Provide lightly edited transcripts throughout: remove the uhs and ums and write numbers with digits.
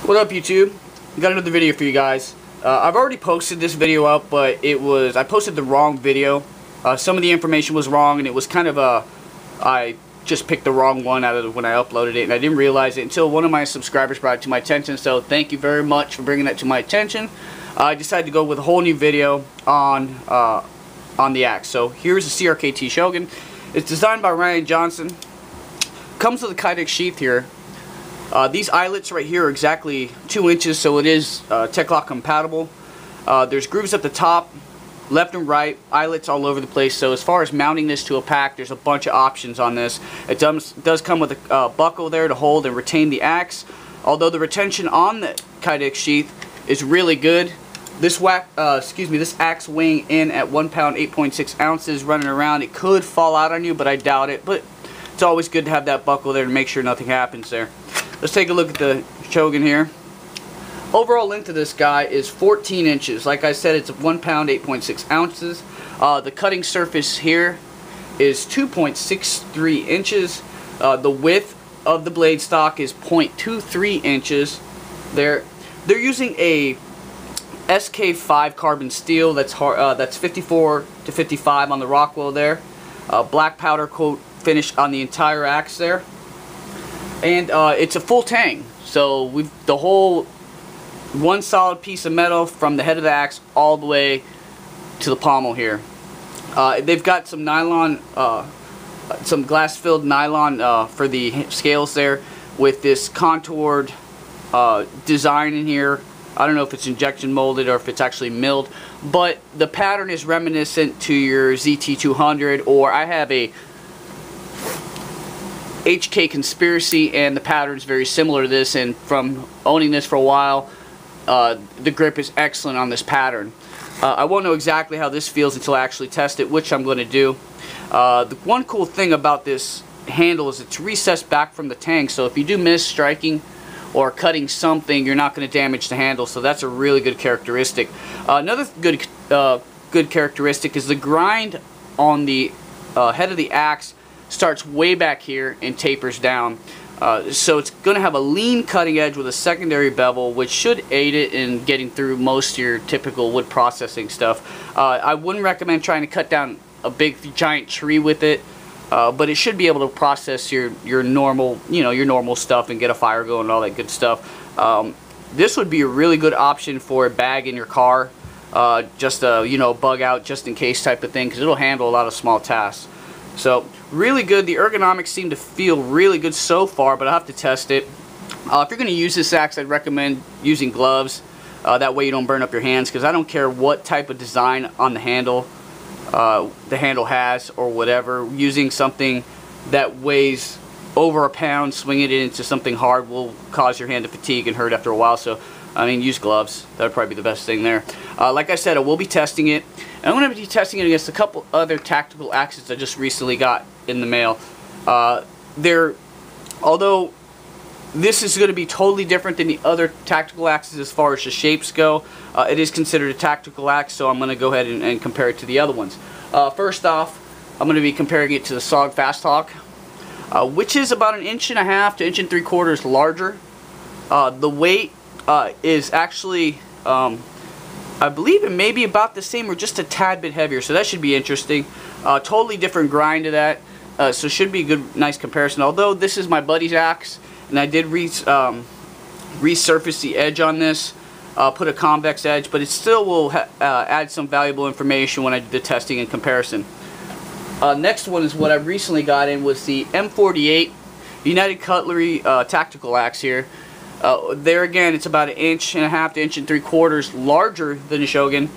What up, YouTube? Got another video for you guys. I've already posted this video up, but I posted the wrong video. Some of the information was wrong, and it was kind of I just picked the wrong one out of when I uploaded it, and I didn't realize it until one of my subscribers brought it to my attention. So thank you very much for bringing that to my attention. I decided to go with a whole new video on the axe. So here's the CRKT Chogan. It's designed by Ryan Johnson. Comes with a Kydex sheath here. These eyelets right here are exactly 2 inches, so it is Tech-Lock compatible. There's grooves at the top, left and right, eyelets all over the place. So as far as mounting this to a pack, there's a bunch of options on this. It does come with a buckle there to hold and retain the axe. Although the retention on the Kydex sheath is really good. This axe weighing in at 1 pound 8.6 ounces, running around, it could fall out on you, but I doubt it. But it's always good to have that buckle there to make sure nothing happens there. Let's take a look at the Chogan here. Overall length of this guy is 14 inches. Like I said, it's 1 pound 8.6 ounces. The cutting surface here is 2.63 inches. The width of the blade stock is 0.23 inches. They're using a SK5 Carbon Steel that's 54 to 55 on the Rockwell there. Black powder coat finish on the entire axe there. And it's a full tang, so the whole one solid piece of metal from the head of the axe all the way to the pommel here. They've got some nylon, some glass-filled nylon for the scales there, with this contoured design in here. I don't know if it's injection molded or if it's actually milled, but the pattern is reminiscent to your ZT200, or I have a HK Conspiracy, and the pattern is very similar to this, and from owning this for a while, the grip is excellent on this pattern. I won't know exactly how this feels until I actually test it, which I'm going to do. The one cool thing about this handle is it's recessed back from the tang, so if you do miss striking or cutting something, you're not going to damage the handle, so that's a really good characteristic. Another good characteristic is the grind on the head of the axe starts way back here and tapers down. So it's going to have a lean cutting edge with a secondary bevel, which should aid it in getting through most of your typical wood processing stuff. I wouldn't recommend trying to cut down a big giant tree with it, but it should be able to process your normal, your normal stuff and get a fire going and all that good stuff. This would be a really good option for a bag in your car, just a bug out just in case type of thing, because it'll handle a lot of small tasks. So really good. The ergonomics seem to feel really good so far, but I'll have to test it. If you're going to use this axe, I'd recommend using gloves. That way you don't burn up your hands, because I don't care what type of design on the handle has or whatever. Using something that weighs over a pound, swinging it into something hard will cause your hand to fatigue and hurt after a while. So I mean, use gloves. That would probably be the best thing there. Like I said, I will be testing it. And I'm going to be testing it against a couple other tactical axes I just recently got in the mail. Although this is going to be totally different than the other tactical axes as far as the shapes go, it is considered a tactical axe, so I'm going to go ahead and compare it to the other ones. First off, I'm going to be comparing it to the SOG Fast Hawk, which is about 1.5 inches to 1.75 inches larger. The weight is actually, I believe it may be about the same or just a tad bit heavier, so that should be interesting. Totally different grind to that, so should be a good, nice comparison. Although this is my buddy's axe, and I did resurface the edge on this, put a convex edge, but it still will add some valuable information when I do the testing and comparison. Next one is what I recently got in, was the M48 United Cutlery tactical axe here. There again, it's about 1.5 to 1.75 inches larger than the Chogan,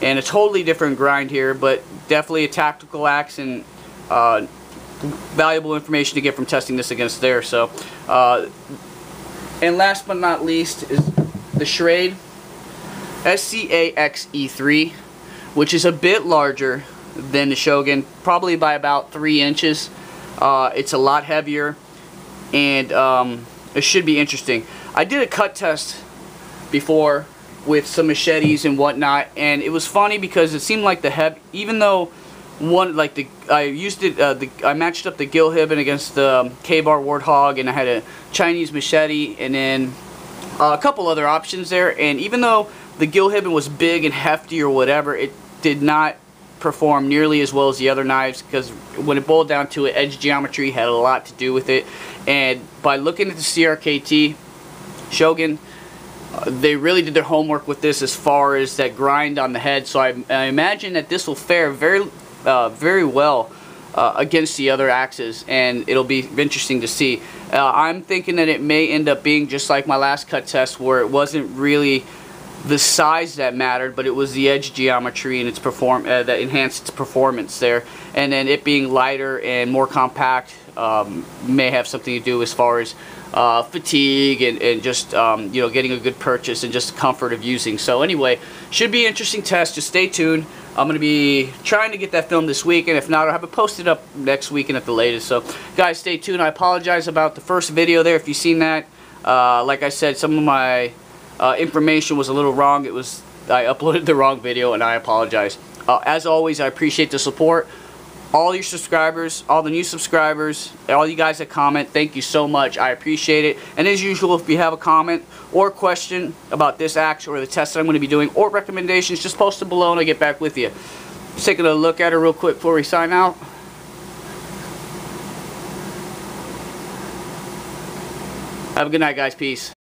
and a totally different grind here, but definitely a tactical axe, and valuable information to get from testing this against there. So, and last but not least is the Schrade SCAXE3, which is a bit larger than the Chogan, probably by about 3 inches. It's a lot heavier, and it should be interesting. I did a cut test before with some machetes and whatnot, and it was funny because it seemed like even though I matched up the Gilhibben against the K-Bar Warthog, and I had a Chinese machete, and then a couple other options there, and even though the gill hibben was big and hefty or whatever, it did not perform nearly as well as the other knives, because when it boiled down to it, edge geometry had a lot to do with it. And by looking at the CRKT Chogan, they really did their homework with this as far as that grind on the head, so I imagine that this will fare very well against the other axes, and it'll be interesting to see. I'm thinking that it may end up being just like my last cut test, where it wasn't really the size that mattered, but it was the edge geometry and its that enhanced its performance there. And then it being lighter and more compact may have something to do as far as fatigue and just you know, getting a good purchase and just comfort of using. So anyway, should be an interesting test. Just stay tuned. I'm going to be trying to get that filmed this weekend. If not, I'll have it posted up next weekend at the latest. So guys, stay tuned. I apologize about the first video there if you've seen that. Like I said, some of my information was a little wrong. I uploaded the wrong video, and I apologize. As always, I appreciate the support. All your subscribers, all the new subscribers, all you guys that comment, thank you so much. I appreciate it. And as usual, if you have a comment or question about this axe or the test that I'm going to be doing, or recommendations, just post it below and I'll get back with you. Just taking a look at it real quick before we sign out. Have a good night, guys. Peace.